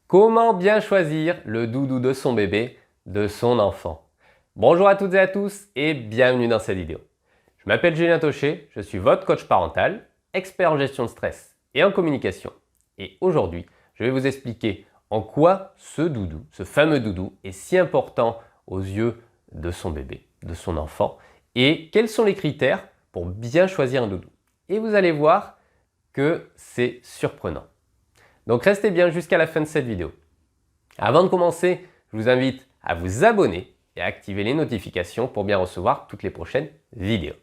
Comment bien choisir le doudou de son bébé, de son enfant? Bonjour à toutes et à tous et bienvenue dans cette vidéo. Je m'appelle Julien Taucher, je suis votre coach parental, expert en gestion de stress et en communication. Et aujourd'hui, je vais vous expliquer en quoi ce doudou, ce fameux doudou, est si important aux yeux de son bébé, de son enfant, et quels sont les critères pour bien choisir un doudou. Et vous allez voir que c'est surprenant. Donc restez bien jusqu'à la fin de cette vidéo. Avant de commencer, je vous invite à vous abonner et à activer les notifications pour bien recevoir toutes les prochaines vidéos.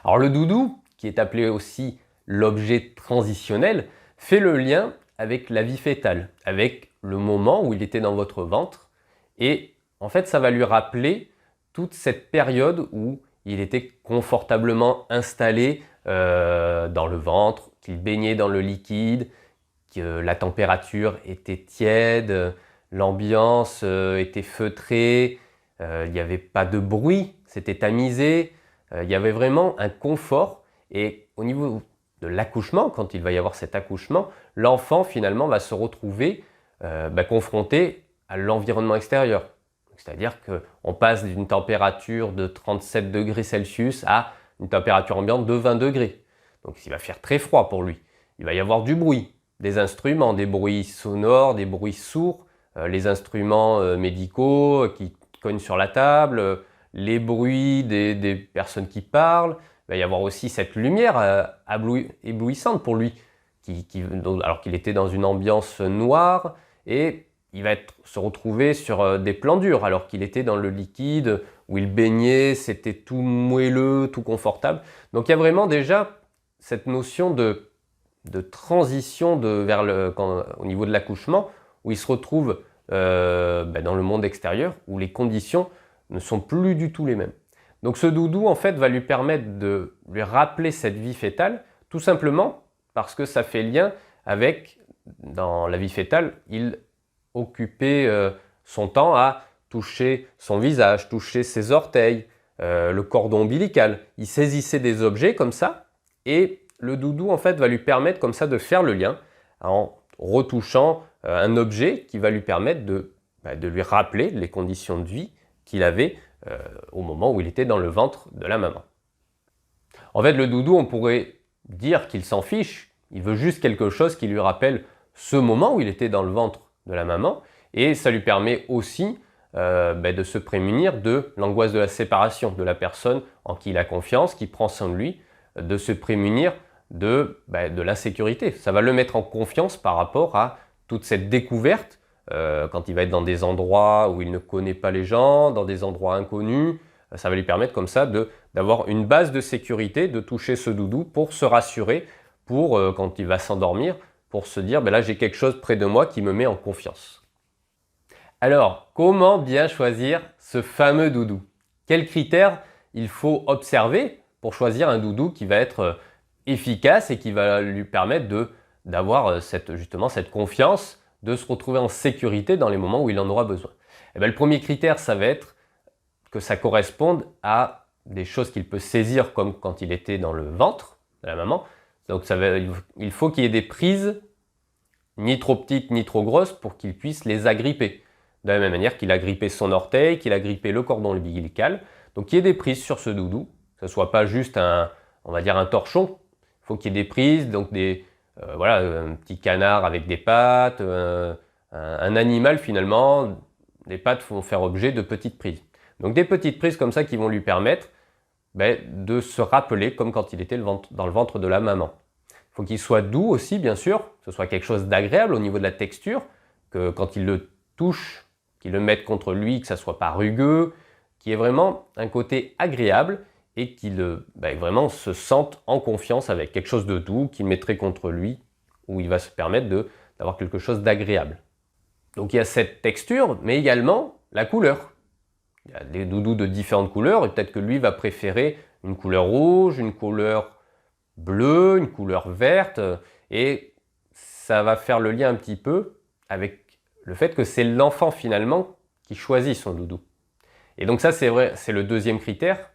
Alors le doudou, qui est appelé aussi l'objet transitionnel, fait le lien avec la vie fœtale, avec le moment où il était dans votre ventre. Et en fait, ça va lui rappeler toute cette période où il était confortablement installé dans le ventre, qu'il baignait dans le liquide, que la température était tiède, l'ambiance était feutrée, il n'y avait pas de bruit, c'était tamisé, il y avait vraiment un confort. Et au niveau de l'accouchement, quand il va y avoir cet accouchement, l'enfant finalement va se retrouver confronté à l'environnement extérieur. C'est-à-dire qu'on passe d'une température de 37 degrés Celsius à une température ambiante de 20 degrés. Donc il va faire très froid pour lui. Il va y avoir du bruit, des instruments, des bruits sonores, des bruits sourds, les instruments médicaux qui cognent sur la table, les bruits des personnes qui parlent. Il va y avoir aussi cette lumière éblouissante pour lui, alors qu'il était dans une ambiance noire, et il va se retrouver sur des plans durs alors qu'il était dans le liquide où il baignait, c'était tout moelleux, tout confortable. Donc il y a vraiment déjà cette notion de transition au niveau de l'accouchement, où il se retrouve dans le monde extérieur, où les conditions ne sont plus du tout les mêmes. Donc ce doudou en fait va lui permettre de lui rappeler cette vie fœtale, tout simplement parce que ça fait lien avec, dans la vie fœtale, il occupait son temps à toucher son visage, toucher ses orteils, le cordon ombilical. Il saisissait des objets comme ça, et le doudou en fait va lui permettre comme ça de faire le lien en retouchant un objet qui va lui permettre de lui rappeler les conditions de vie qu'il avait au moment où il était dans le ventre de la maman. En fait, le doudou, on pourrait dire qu'il s'en fiche, il veut juste quelque chose qui lui rappelle ce moment où il était dans le ventre de la maman, et ça lui permet aussi de se prémunir de l'angoisse de la séparation de la personne en qui il a confiance, qui prend soin de lui, de se prémunir de l'insécurité. Ça va le mettre en confiance par rapport à toute cette découverte quand il va être dans des endroits où il ne connaît pas les gens, dans des endroits inconnus. Ça va lui permettre comme ça d'avoir une base de sécurité, de toucher ce doudou pour se rassurer, pour quand il va s'endormir, pour se dire là j'ai quelque chose près de moi qui me met en confiance. Alors, comment bien choisir ce fameux doudou? Quels critères il faut observer pour choisir un doudou qui va être efficace et qui va lui permettre d'avoir justement cette confiance, de se retrouver en sécurité dans les moments où il en aura besoin? Le premier critère, ça va être que ça corresponde à des choses qu'il peut saisir comme quand il était dans le ventre de la maman. Donc il faut qu'il y ait des prises ni trop petites ni trop grosses pour qu'il puisse les agripper. De la même manière qu'il a grippé son orteil, qu'il a grippé le cordon ombilical. Donc il y ait des prises sur ce doudou, que ce ne soit pas juste on va dire un torchon. Il faut qu'il y ait des prises, donc un petit canard avec des pattes, un animal finalement, les pattes vont faire objet de petites prises. Donc des petites prises comme ça qui vont lui permettre de se rappeler comme quand il était dans le ventre de la maman. Il faut qu'il soit doux aussi, bien sûr, que ce soit quelque chose d'agréable au niveau de la texture, que quand il le touche, qu'il le mette contre lui, que ça ne soit pas rugueux, qu'il y ait vraiment un côté agréable et qu'il vraiment se sente en confiance avec quelque chose de doux qu'il mettrait contre lui, où il va se permettre d'avoir quelque chose d'agréable. Donc il y a cette texture, mais également la couleur. Il y a des doudous de différentes couleurs, et peut-être que lui va préférer une couleur rouge, une couleur bleue, une couleur verte, et ça va faire le lien un petit peu avec le fait que c'est l'enfant finalement qui choisit son doudou. Et donc ça, c'est vrai, c'est le deuxième critère.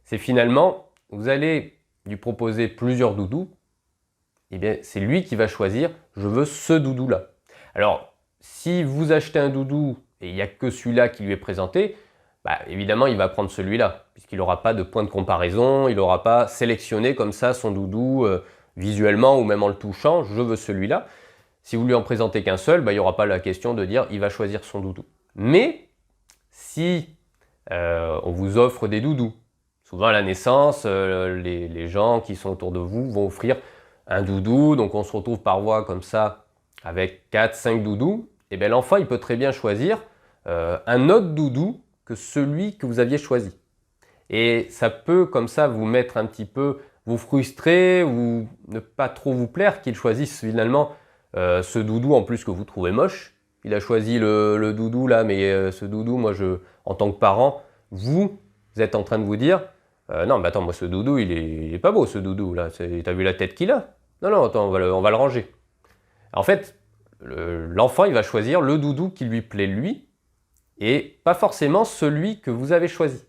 C'est finalement, vous allez lui proposer plusieurs doudous, et bien c'est lui qui va choisir, je veux ce doudou-là. Alors, si vous achetez un doudou et il n'y a que celui-là qui lui est présenté, bah, évidemment, il va prendre celui-là, puisqu'il n'aura pas de point de comparaison, il n'aura pas sélectionné comme ça son doudou visuellement ou même en le touchant, je veux celui-là. Si vous lui en présentez qu'un seul, bah, il n'y aura pas la question de dire il va choisir son doudou. Mais si on vous offre des doudous, souvent à la naissance, les gens qui sont autour de vous vont offrir un doudou, donc on se retrouve par voie comme ça avec 4-5 doudous, et bien l'enfant il peut très bien choisir un autre doudou que celui que vous aviez choisi. Et ça peut comme ça vous mettre un petit peu, vous frustrer ou ne pas trop vous plaire qu'il choisisse finalement ce doudou en plus que vous trouvez moche. Il a choisi le doudou là, mais ce doudou, moi en tant que parent, vous êtes en train de vous dire non mais attends, moi ce doudou il est pas beau ce doudou là, t'as vu la tête qu'il a? Non non, attends, on va le ranger. En fait, l'enfant il va choisir le doudou qui lui plaît lui et pas forcément celui que vous avez choisi.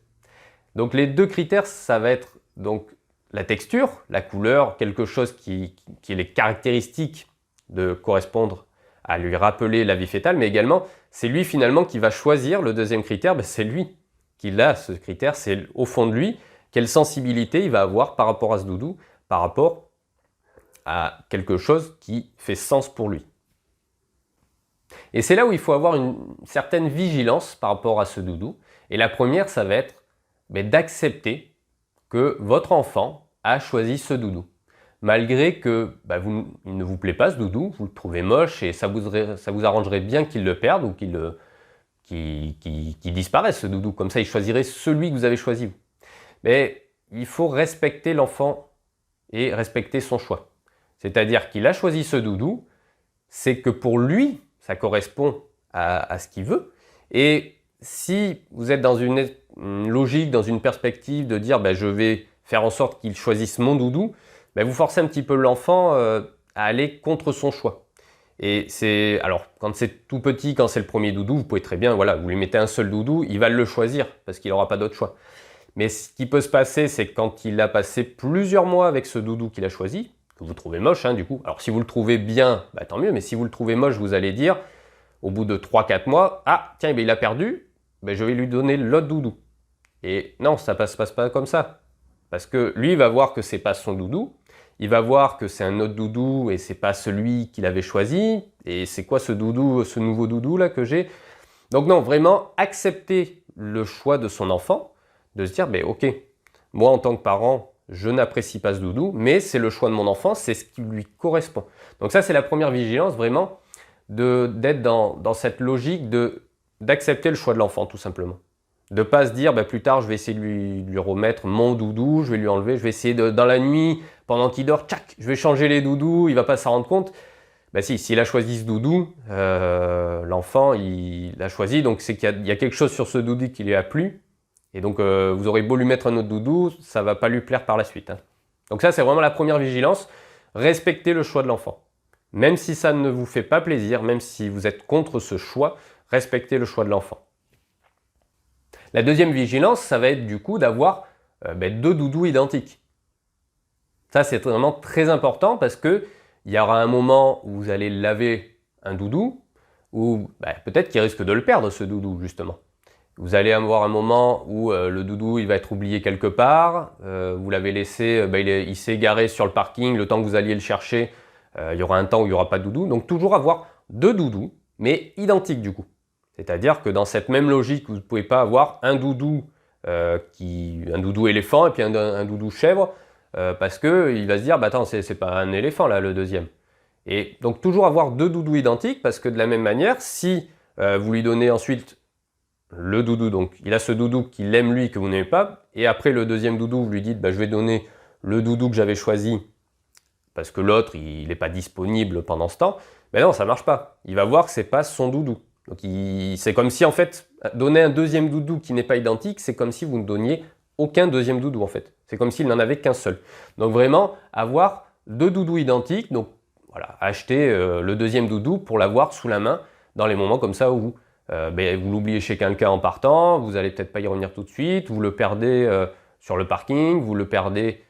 Donc les deux critères, ça va être donc la texture, la couleur, quelque chose qui est les caractéristiques de correspondre à lui rappeler la vie fœtale, mais également c'est lui finalement qui va choisir le deuxième critère, ben c'est lui qui a ce critère, c'est au fond de lui, quelle sensibilité il va avoir par rapport à ce doudou, par rapport à quelque chose qui fait sens pour lui. Et c'est là où il faut avoir une certaine vigilance par rapport à ce doudou. Et la première, ça va être d'accepter que votre enfant a choisi ce doudou. Malgré que il ne vous plaît pas ce doudou, vous le trouvez moche et ça vous arrangerait bien qu'il le perde ou qu'il disparaisse ce doudou. Comme ça, il choisirait celui que vous avez choisi vous. Mais il faut respecter l'enfant et respecter son choix. C'est-à-dire qu'il a choisi ce doudou, c'est que pour lui, ça correspond à ce qu'il veut. Et si vous êtes dans une logique, dans une perspective de dire je vais faire en sorte qu'il choisisse mon doudou, vous forcez un petit peu l'enfant à aller contre son choix. Et alors quand c'est tout petit, quand c'est le premier doudou, vous pouvez très bien, voilà, vous lui mettez un seul doudou, il va le choisir parce qu'il n'aura pas d'autre choix. Mais ce qui peut se passer, c'est que quand il a passé plusieurs mois avec ce doudou qu'il a choisi, que vous trouvez moche du coup, alors si vous le trouvez bien, tant mieux, mais si vous le trouvez moche, vous allez dire, au bout de 3-4 mois, ah tiens, il a perdu, je vais lui donner l'autre doudou. Et non, ça passe pas comme ça. Parce que lui, il va voir que c'est pas son doudou, il va voir que c'est un autre doudou et c'est pas celui qu'il avait choisi. Et c'est quoi ce doudou, ce nouveau doudou là que j'ai? Donc non, vraiment accepter le choix de son enfant, de se dire, ok, moi en tant que parent, je n'apprécie pas ce doudou, mais c'est le choix de mon enfant, c'est ce qui lui correspond. Donc ça, c'est la première vigilance, vraiment, d'être dans cette logique d'accepter le choix de l'enfant, tout simplement. De ne pas se dire, plus tard, je vais essayer de lui remettre mon doudou, je vais lui enlever, je vais essayer dans la nuit, pendant qu'il dort, tchac, je vais changer les doudous, il ne va pas s'en rendre compte. S'il a choisi ce doudou, l'enfant, il l'a choisi, donc c'est qu'il y a quelque chose sur ce doudou qui lui a plu. Et donc, vous aurez beau lui mettre un autre doudou, ça ne va pas lui plaire par la suite. Donc ça, c'est vraiment la première vigilance. Respectez le choix de l'enfant. Même si ça ne vous fait pas plaisir, même si vous êtes contre ce choix, respectez le choix de l'enfant. La deuxième vigilance, ça va être du coup d'avoir deux doudous identiques. Ça, c'est vraiment très important parce qu'il y aura un moment où vous allez laver un doudou, ou peut-être qu'il risque de le perdre, ce doudou, justement. Vous allez avoir un moment où le doudou il va être oublié quelque part, vous l'avez laissé, il s'est garé sur le parking, le temps que vous alliez le chercher, il y aura un temps où il n'y aura pas de doudou. Donc toujours avoir deux doudous, mais identiques du coup. C'est-à-dire que dans cette même logique, vous ne pouvez pas avoir un doudou éléphant et puis un doudou chèvre, parce qu'il va se dire, attends, c'est pas un éléphant là le deuxième. Et donc toujours avoir deux doudous identiques, parce que de la même manière, si vous lui donnez ensuite le doudou, donc il a ce doudou qu'il aime lui, que vous n'aimez pas, et après le deuxième doudou, vous lui dites, je vais donner le doudou que j'avais choisi, parce que l'autre, il n'est pas disponible pendant ce temps, non, ça ne marche pas. Il va voir que ce n'est pas son doudou. Donc c'est comme si en fait, donner un deuxième doudou qui n'est pas identique, c'est comme si vous ne donniez aucun deuxième doudou en fait. C'est comme s'il n'en avait qu'un seul. Donc vraiment, avoir deux doudous identiques, donc voilà, acheter le deuxième doudou pour l'avoir sous la main dans les moments comme ça où vous l'oubliez chez quelqu'un en partant, vous n'allez peut-être pas y revenir tout de suite, vous le perdez sur le parking, vous le perdez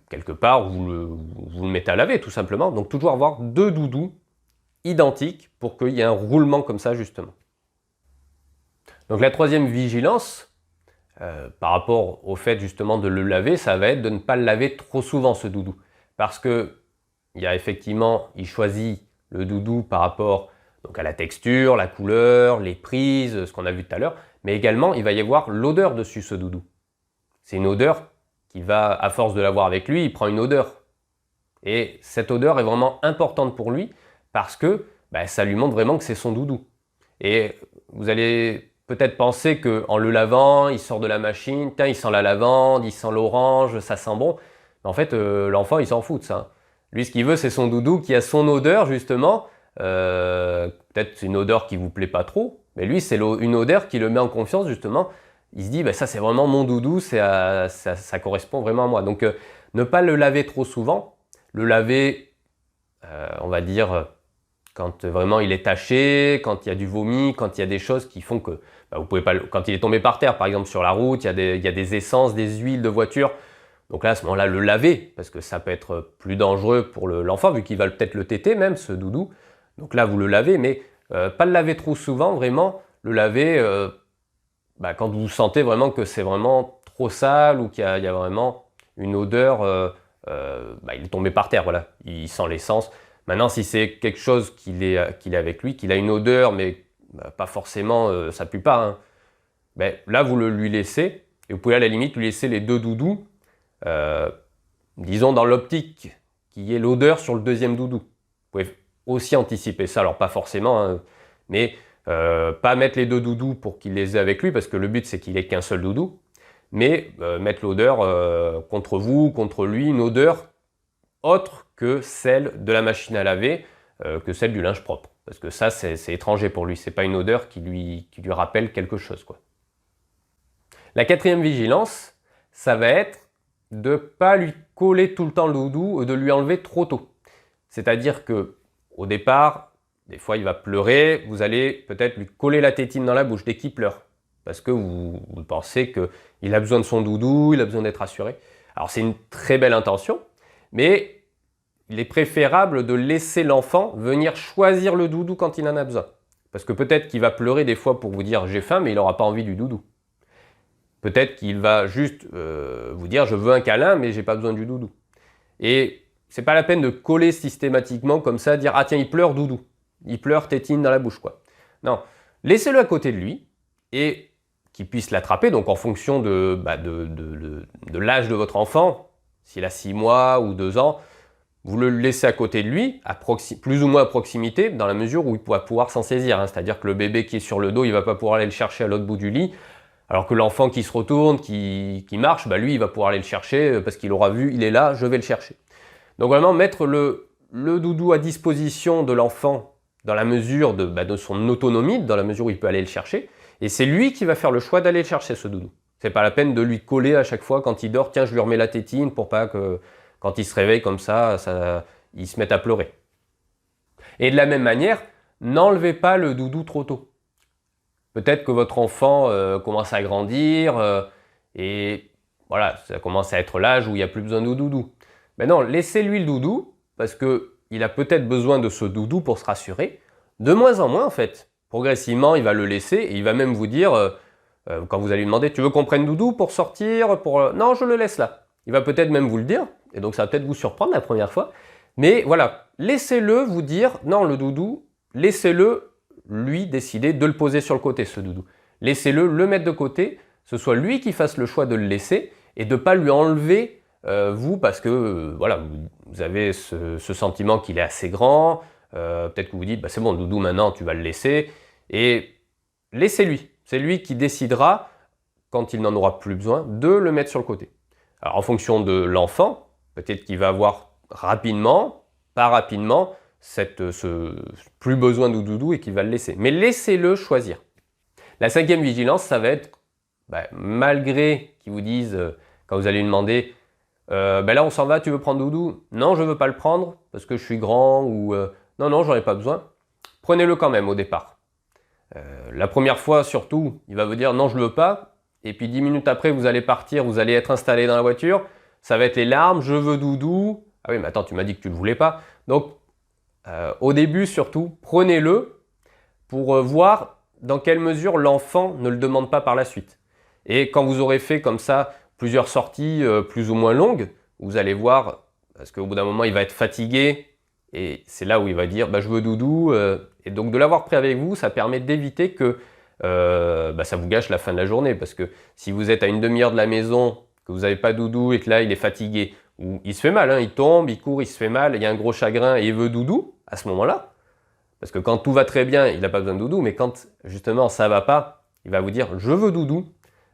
quelque part, vous le mettez à laver tout simplement. Donc toujours avoir deux doudous identiques pour qu'il y ait un roulement comme ça justement. Donc la troisième vigilance, par rapport au fait justement de le laver, ça va être de ne pas le laver trop souvent ce doudou. Parce que il choisit le doudou par rapport donc, à la texture, la couleur, les prises, ce qu'on a vu tout à l'heure, mais également il va y avoir l'odeur dessus ce doudou. C'est une odeur qui va, à force de l'avoir avec lui, il prend une odeur. Et cette odeur est vraiment importante pour lui parce que ça lui montre vraiment que c'est son doudou. Et vous allez peut-être penser qu'en le lavant, il sort de la machine, tiens, il sent la lavande, il sent l'orange, ça sent bon. Mais en fait, l'enfant, il s'en fout de ça. Lui, ce qu'il veut, c'est son doudou qui a son odeur, justement. Peut-être c'est une odeur qui ne vous plaît pas trop, mais lui, c'est une odeur qui le met en confiance, justement. Il se dit, ça, c'est vraiment mon doudou, ça correspond vraiment à moi. Donc, ne pas le laver trop souvent. Le laver, on va dire, quand vraiment il est taché, quand il y a du vomi, quand il y a des choses qui font que vous pouvez pas, quand il est tombé par terre, par exemple sur la route, il y a des essences, des huiles de voiture. Donc là, à ce moment-là, le laver, parce que ça peut être plus dangereux pour l'enfant, vu qu'il va peut-être le téter même, ce doudou. Donc là, vous le lavez, mais pas le laver trop souvent, vraiment. Le laver quand vous sentez vraiment que c'est vraiment trop sale ou qu'il y a vraiment une odeur, il est tombé par terre, voilà, il sent l'essence. Maintenant, si c'est quelque chose qu'il est avec lui, qu'il a une odeur, mais pas forcément, ça pue pas, hein, là, vous lui laissez, et vous pouvez à la limite lui laisser les deux doudous, disons dans l'optique qu'il y ait l'odeur sur le deuxième doudou. Vous pouvez aussi anticiper ça, alors pas forcément, hein, mais pas mettre les deux doudous pour qu'il les ait avec lui, parce que le but c'est qu'il ait qu'un seul doudou, mais mettre l'odeur contre vous, contre lui, une odeur autre que celle de la machine à laver, que celle du linge propre. Parce que ça, c'est étranger pour lui. C'est pas une odeur qui lui rappelle quelque chose, quoi. La quatrième vigilance, ça va être de ne pas lui coller tout le temps le doudou ou de lui enlever trop tôt. C'est-à-dire que au départ, des fois il va pleurer, vous allez peut-être lui coller la tétine dans la bouche dès qu'il pleure. Parce que vous pensez qu'il a besoin de son doudou, il a besoin d'être rassuré. Alors c'est une très belle intention, mais il est préférable de laisser l'enfant venir choisir le doudou quand il en a besoin. Parce que peut-être qu'il va pleurer des fois pour vous dire « j'ai faim », mais il n'aura pas envie du doudou. Peut-être qu'il va juste vous dire « je veux un câlin, mais j'ai pas besoin du doudou ». Et c'est pas la peine de coller systématiquement comme ça, dire « ah tiens, il pleure doudou ». Il pleure tétine dans la bouche, quoi. Non, laissez-le à côté de lui et qu'il puisse l'attraper, donc en fonction de l'âge de votre enfant, s'il a 6 mois ou 2 ans, vous le laissez à côté de lui, plus ou moins à proximité, dans la mesure où il va pouvoir s'en saisir. Hein. C'est-à-dire que le bébé qui est sur le dos, il ne va pas pouvoir aller le chercher à l'autre bout du lit, alors que l'enfant qui se retourne, qui marche, lui, il va pouvoir aller le chercher parce qu'il aura vu, il est là, je vais le chercher. Donc vraiment, mettre le doudou à disposition de l'enfant dans la mesure de son autonomie, dans la mesure où il peut aller le chercher, et c'est lui qui va faire le choix d'aller le chercher, ce doudou. C'est pas la peine de lui coller à chaque fois quand il dort, tiens, je lui remets la tétine pour pas que... Quand il se réveille comme ça, il se met à pleurer. Et de la même manière, n'enlevez pas le doudou trop tôt. Peut-être que votre enfant commence à grandir et voilà, ça commence à être l'âge où il n'y a plus besoin de doudou. Mais non, laissez-lui le doudou parce qu'il a peut-être besoin de ce doudou pour se rassurer. De moins en moins en fait. Progressivement, il va le laisser et il va même vous dire, quand vous allez lui demander « tu veux qu'on prenne doudou pour sortir ?» Non, je le laisse là. Il va peut-être même vous le dire. Et donc ça va peut-être vous surprendre la première fois. Mais voilà, laissez-le vous dire, non, le doudou, laissez-le lui décider de le poser sur le côté, ce doudou. Laissez-le le mettre de côté, ce soit lui qui fasse le choix de le laisser et de ne pas lui enlever vous parce que voilà, vous avez ce sentiment qu'il est assez grand. Peut-être que vous dites, c'est bon, le doudou maintenant tu vas le laisser. Et laissez-lui, c'est lui qui décidera, quand il n'en aura plus besoin, de le mettre sur le côté. Alors en fonction de l'enfant, peut-être qu'il va avoir rapidement, pas rapidement, plus besoin de doudou et qu'il va le laisser. Mais laissez-le choisir. La cinquième vigilance, ça va être, malgré qu'ils vous disent, quand vous allez lui demander, là on s'en va, tu veux prendre doudou? Non, je ne veux pas le prendre parce que je suis grand ou non, j'en ai pas besoin. Prenez-le quand même au départ. La première fois surtout, il va vous dire non, je ne le veux pas. Et puis 10 minutes après, vous allez partir, vous allez être installé dans la voiture. Ça va être les larmes, je veux doudou. Ah oui, mais attends, tu m'as dit que tu ne le voulais pas. Donc, au début surtout, prenez-le pour voir dans quelle mesure l'enfant ne le demande pas par la suite. Et quand vous aurez fait comme ça plusieurs sorties plus ou moins longues, vous allez voir, parce qu'au bout d'un moment il va être fatigué, et c'est là où il va dire bah, je veux doudou, et donc de l'avoir pris avec vous, ça permet d'éviter que ça vous gâche la fin de la journée, parce que si vous êtes à une demi-heure de la maison, que vous n'avez pas doudou et que là il est fatigué, ou il se fait mal, hein, il tombe, il court, il se fait mal, il y a un gros chagrin et il veut doudou, à ce moment-là, parce que quand tout va très bien, il n'a pas besoin de doudou, mais quand justement ça va pas, il va vous dire je veux doudou,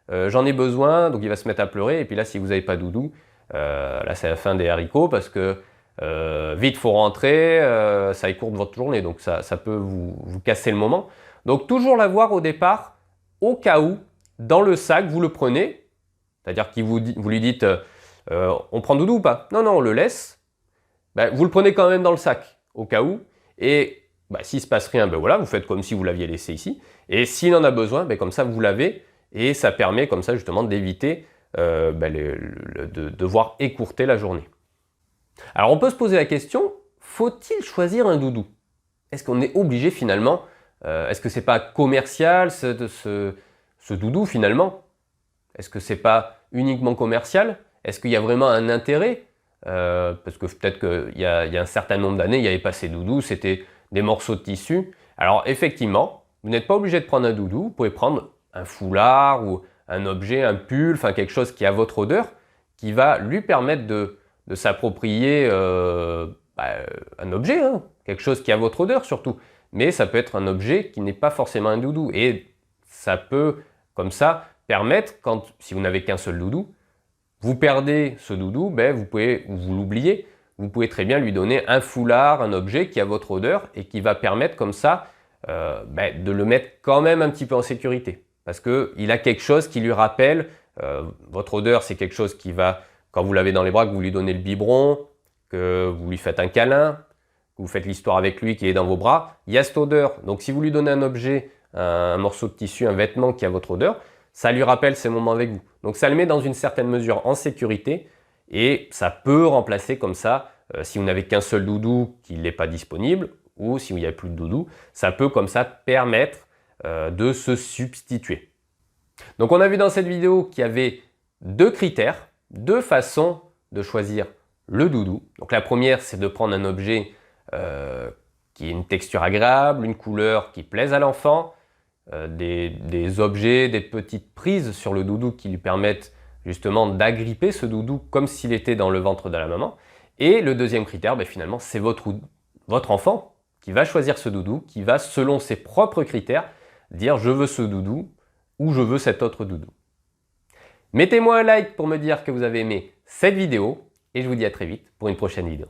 j'en ai besoin, donc il va se mettre à pleurer, et puis là si vous n'avez pas doudou, là c'est la fin des haricots, parce que vite faut rentrer, ça écourte votre journée, donc ça peut vous casser le moment. Donc toujours l'avoir au départ, au cas où, dans le sac, vous le prenez, c'est-à-dire que vous lui dites on prend doudou ou pas? Non, non, on le laisse. Ben, vous le prenez quand même dans le sac, au cas où, et s'il ne se passe rien, ben voilà, vous faites comme si vous l'aviez laissé ici, et s'il en a besoin, ben comme ça vous l'avez, et ça permet comme ça justement d'éviter de devoir écourter la journée. Alors on peut se poser la question, faut-il choisir un doudou? Est-ce qu'on est obligé finalement, est-ce que c'est pas commercial ce doudou finalement? Est-ce que c'est pas uniquement commercial? Est-ce qu'il y a vraiment un intérêt? Parce que peut-être qu'il y a un certain nombre d'années, il n'y avait pas ces doudous, c'était des morceaux de tissu. Alors effectivement, vous n'êtes pas obligé de prendre un doudou, vous pouvez prendre un foulard ou un objet, un pull, enfin quelque chose qui a votre odeur, qui va lui permettre de s'approprier un objet, hein, quelque chose qui a votre odeur surtout. Mais ça peut être un objet qui n'est pas forcément un doudou. Et ça peut, comme ça, permettre, si vous n'avez qu'un seul doudou, vous perdez ce doudou, vous l'oubliez, vous pouvez très bien lui donner un foulard, un objet qui a votre odeur et qui va permettre comme ça de le mettre quand même un petit peu en sécurité. Parce qu'il a quelque chose qui lui rappelle, votre odeur c'est quelque chose qui va, quand vous l'avez dans les bras, que vous lui donnez le biberon, que vous lui faites un câlin, que vous faites l'histoire avec lui qui est dans vos bras, il y a cette odeur. Donc si vous lui donnez un objet, un morceau de tissu, un vêtement qui a votre odeur, ça lui rappelle ces moments avec vous. Donc ça le met dans une certaine mesure en sécurité et ça peut remplacer comme ça, si vous n'avez qu'un seul doudou qui n'est pas disponible ou si il n'y a plus de doudou, ça peut comme ça permettre de se substituer. Donc on a vu dans cette vidéo qu'il y avait deux critères, deux façons de choisir le doudou. Donc la première, c'est de prendre un objet qui ait une texture agréable, une couleur qui plaise à l'enfant, des objets, des petites prises sur le doudou qui lui permettent justement d'agripper ce doudou comme s'il était dans le ventre de la maman. Et le deuxième critère, finalement, c'est votre enfant qui va choisir ce doudou, qui va, selon ses propres critères, dire je veux ce doudou ou je veux cet autre doudou. Mettez-moi un like pour me dire que vous avez aimé cette vidéo et je vous dis à très vite pour une prochaine vidéo.